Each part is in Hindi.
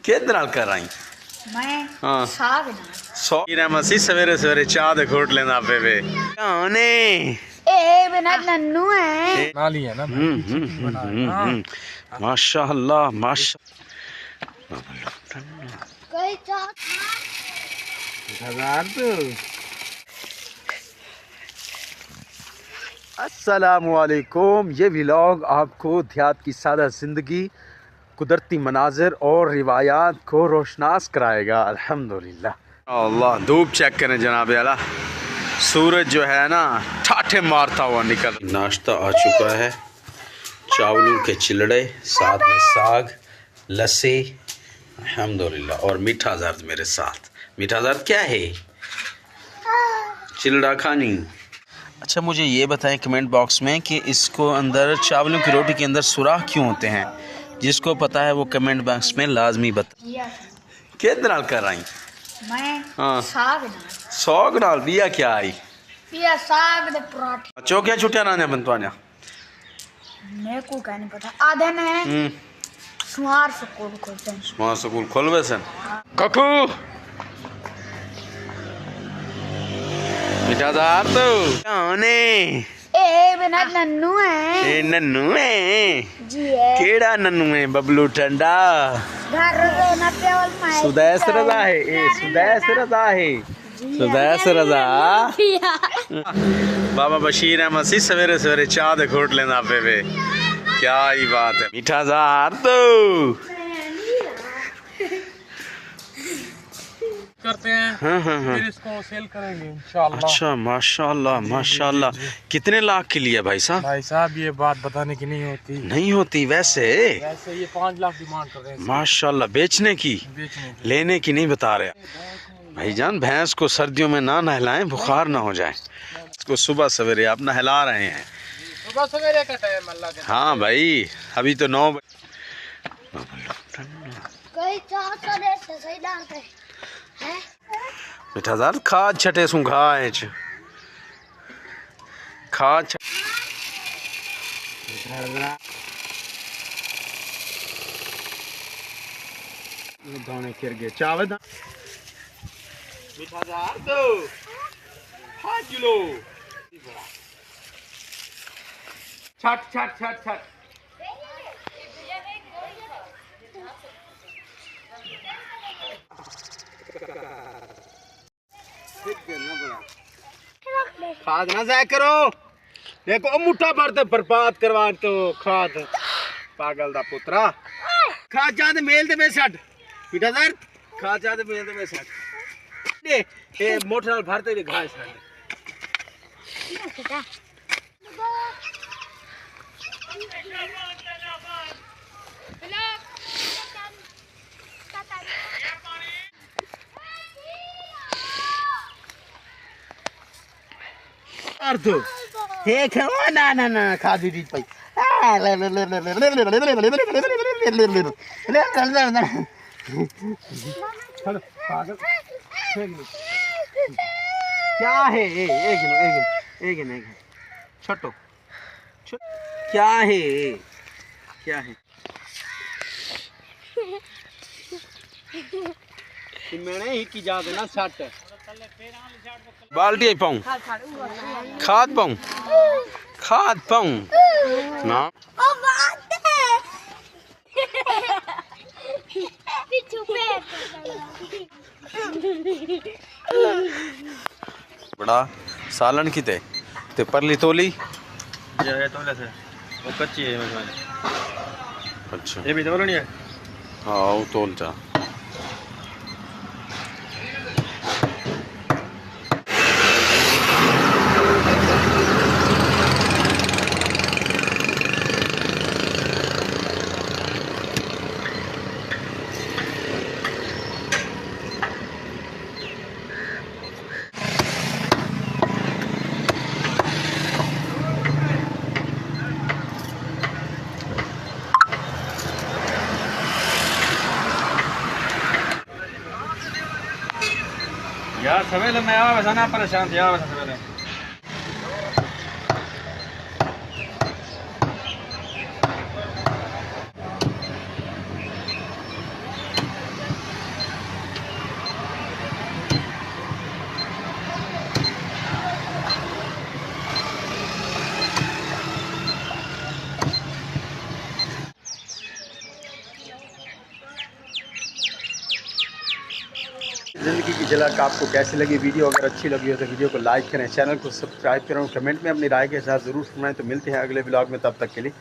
किहदे नाल कर आई मैं हाँ साग नाल सौ मसी सवेरे सवेरे चाह दे घोट लेंदा पे वे आने ए बिना नन्नू है नाली है ना माशाअल्लाह माशा कई चाह हजार तो अस्सलामुअलैकुम। ये व्लॉग आपको देहात की सादा ज़िंदगी, कुदरती मनाजिर और रिवायात को रोशनास कराएगा। अल्हम्दुलिल्लाह। अल्लाह धूप चेक करें जनाब आला, सूरज जो है ना ठाठे मारता हुआ निकल। नाश्ता आ चुका है, चावलों के चिलड़े, साथ में साग, लस्सी, अल्हम्दुलिल्लाह, और मीठा जर्द मेरे साथ। मीठा जर्द क्या है? चिलड़ा खानी। अच्छा मुझे ये बताएं कमेंट बॉक्स में कि इसको अंदर चावलों की रोटी के अंदर सुराख क्यों होते हैं? जिसको पता है वो कमेंट बॉक्स में लाजमी बता। किहदे नाल कर आई मैं हाँ साग नाल साग नाल बिया क्या आई पिया साग दे पराठे चौकिया छुट्टिया ना बनतवाने मेरे को क्या नहीं पता आधे ने सुमार स्कूल खोलते हैं वहाँ स्कूल खोलवे सन ककू मिठादार तो आने ए बिना नन्नू है ए नन्नू है जी है केड़ा नन्नू है? बबलू ठंडा घर रोना पेवल माए सुदैस रजा है, ए सुदैस रजा है, सुदैस रजा। बाबा बशीर अहमद सी सवेरे सवेरे चाह दे घोट लेंदा पे वे, क्या ही बात है। मीठा जार तो करते हैं हाँ हाँ हाँ। फिर इसको सेल करेंगे इंशाल्लाह। अच्छा माशाल्लाह माशाल्लाह। कितने लाख के लिए भाई साहब? भाई साहब ये बात बताने की नहीं होती, नहीं होती वैसे ये 5 लाख डिमांड कर रहे हैं माशाल्लाह। बेचने की बेचने की। लेने की नहीं बता रहे भाईजान। भैंस को सर्दियों में ना नहलाएं, बुखार ना हो जाए। इसको सुबह सवेरे आप नहला रहे हैं। सुबह सवेरे का टाइम अल्लाह के। हाँ भाई अभी तो 9 कई चाह करे सही डालते हैं मिठा जार खाद छटे सू घाए खाद दाने गिर गए चावल मिठा जार तो 5 किलो छट छट छट छट खाद ना जाया करो। देखो मुठा भरते बर्बाद करवा तो खाद पागल दा पुत्रा। खाद जाते मेल दे में सट पीटा दर खाद जाते मेल दे में सट ए मोटर नाल भरते दे घास अर्थ हे खवा ना ना ना खादी दी पई क्या है? एक छोटो क्या है? क्या है? मैंने ही की जा देना सट बाल्टी पाऊं खाद पाऊं खाद पाऊं ना बड़ा सालन की ते परली तोली ये तोले से वो कच्ची है मतलब। अच्छा ये भी तो नहीं है। हाँ वो तोल जा यार सवेरे मैं आवा वैसा ना परेशान थे वैसा सवेरे। ज़िंदगी की झलक आपको कैसी लगी वीडियो? अगर अच्छी लगी हो तो वीडियो को लाइक करें, चैनल को सब्सक्राइब करें, कमेंट में अपनी राय के साथ ज़रूर सुनाएं। तो मिलते हैं अगले ब्लॉग में, तब तक के लिए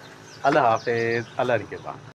अल्लाह हाफ़िज़, अल्लाह निगहबान।